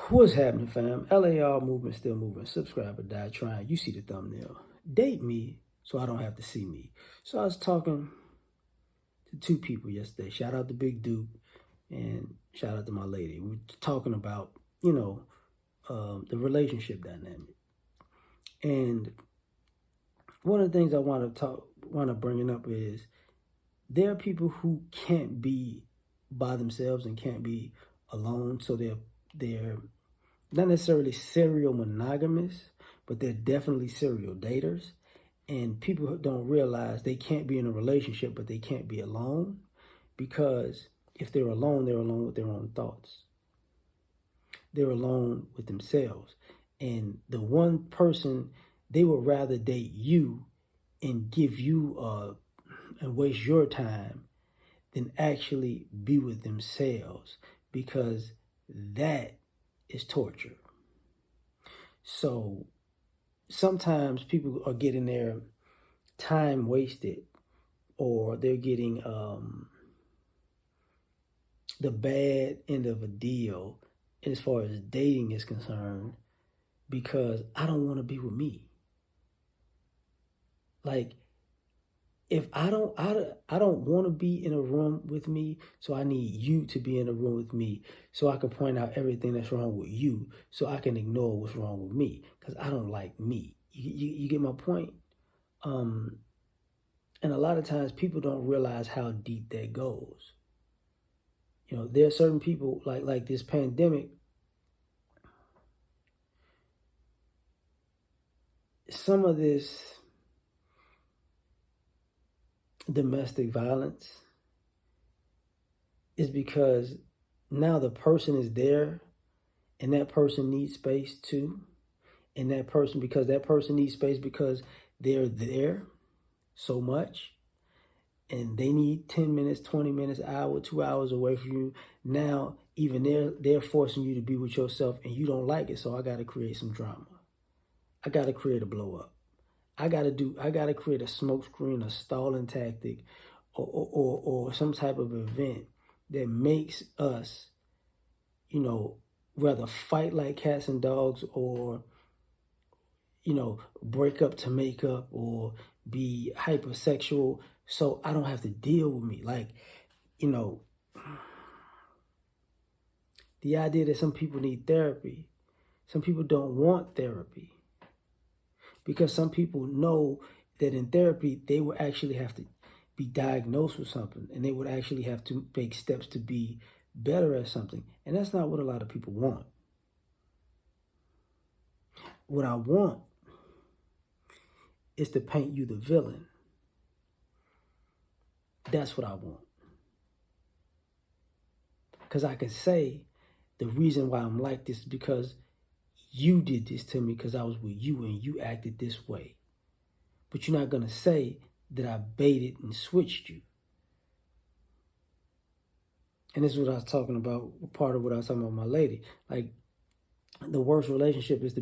What's happening, fam? L.A.R. movement still moving. Subscribe or die trying. You see the thumbnail. Date me so I don't have to see me. So I was talking to two people yesterday. Shout out to Big Duke and shout out to my lady. We were talking about, the relationship dynamic. And one of the things I want to bring up is there are people who can't be by themselves and can't be alone, so they're not necessarily serial monogamous, but they're definitely serial daters. And people don't realize they can't be in a relationship, but they can't be alone, because if they're alone with their own thoughts. They're alone with themselves. And the one person, they would rather date you and give you and waste your time than actually be with themselves, because that is torture. So sometimes people are getting their time wasted, or they're getting the bad end of a deal as far as dating is concerned, because I don't want to be with me. Like, if I don't want to be in a room with me, so I need you to be in a room with me so I can point out everything that's wrong with you, so I can ignore what's wrong with me, because I don't like me. You get my point? And a lot of times people don't realize how deep that goes. There are certain people, like this pandemic, some of this domestic violence is because now the person is there and that person needs space too. And because that person needs space because they're there so much and they need 10 minutes, 20 minutes, hour, 2 hours away from you. Now, even they're forcing you to be with yourself and you don't like it. So I got to create some drama. I got to create a blow up. I got to create a smoke screen, a stalling tactic, or some type of event that makes us, rather fight like cats and dogs, or, break up to make up, or be hypersexual so I don't have to deal with me. Like, the idea that some people need therapy, some people don't want therapy. Because some people know that in therapy, they will actually have to be diagnosed with something, and they would actually have to make steps to be better at something. And that's not what a lot of people want. What I want is to paint you the villain. That's what I want. Because I can say the reason why I'm like this is because you did this to me because I was with you and you acted this way. But you're not going to say that I baited and switched you. And this is what I was talking about, part of what I was talking about with my lady. Like, the worst relationship is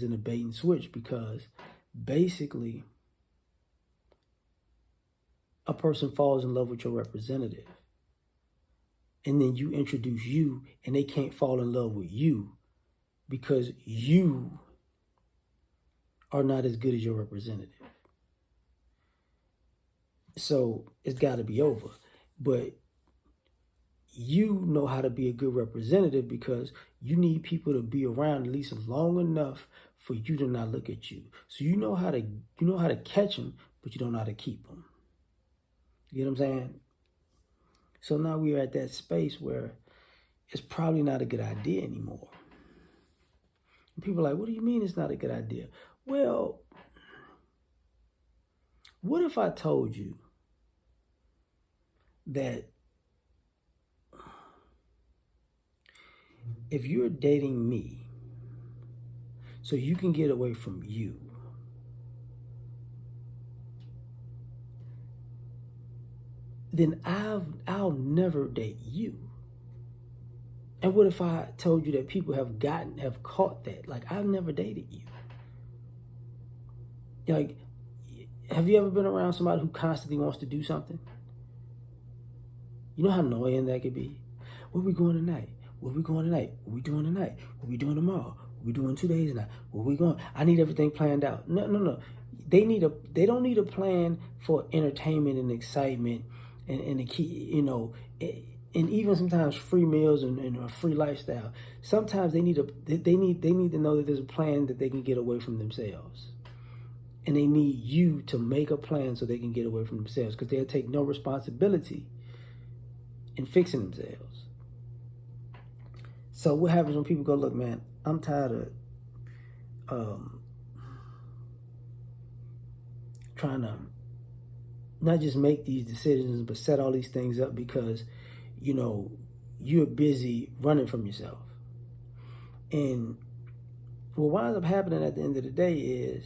in a bait and switch, because basically a person falls in love with your representative. And then you introduce you and they can't fall in love with you because you are not as good as your representative. So it's got to be over. But you know how to be a good representative because you need people to be around at least long enough for you to not look at you. So you know how to catch them, but you don't know how to keep them. You know what I'm saying? So now we're at that space where it's probably not a good idea anymore. And people are like, what do you mean it's not a good idea? Well, what if I told you that if you're dating me so you can get away from you, then I'll never date you. And what if I told you that people have caught that? Like, I've never dated you. Like, have you ever been around somebody who constantly wants to do something? You know how annoying that could be? Where we going tonight? Where we going tonight? What we doing tonight? What we doing tomorrow? What we doing 2 days now? Where we going? I need everything planned out. No. They don't need a plan for entertainment and excitement and the key, and even sometimes free meals and a free lifestyle. Sometimes they need to know that there's a plan that they can get away from themselves. And they need you to make a plan so they can get away from themselves, because they'll take no responsibility in fixing themselves. So what happens when people go, look, man, I'm tired of trying to not just make these decisions, but set all these things up because, you're busy running from yourself. And what winds up happening at the end of the day is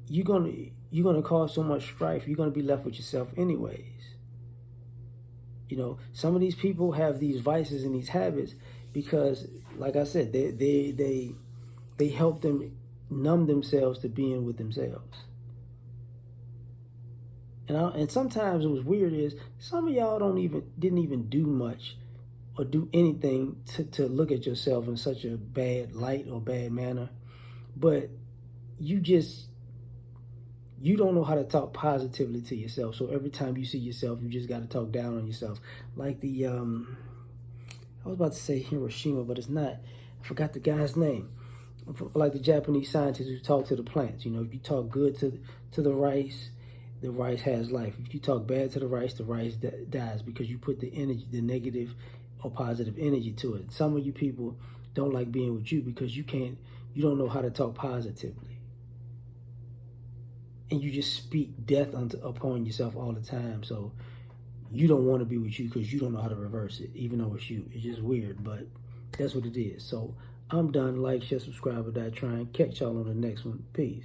you're gonna cause so much strife. You're gonna be left with yourself anyways. Some of these people have these vices and these habits because, like I said, they help them numb themselves to being with themselves. And sometimes it was weird is some of y'all didn't even do much or do anything to look at yourself in such a bad light or bad manner, but you don't know how to talk positively to yourself. So every time you see yourself, you just got to talk down on yourself. Like I was about to say Hiroshima, but it's not. I forgot the guy's name. Like the Japanese scientists who talk to the plants. If you talk good to the rice has life. If you talk bad to the rice dies because you put the energy, the negative or positive energy to it. Some of you people don't like being with you because you don't know how to talk positively. And you just speak death upon yourself all the time. So you don't want to be with you because you don't know how to reverse it, even though it's you. It's just weird, but that's what it is. So I'm done. Like, share, subscribe, or die trying. Catch y'all on the next one. Peace.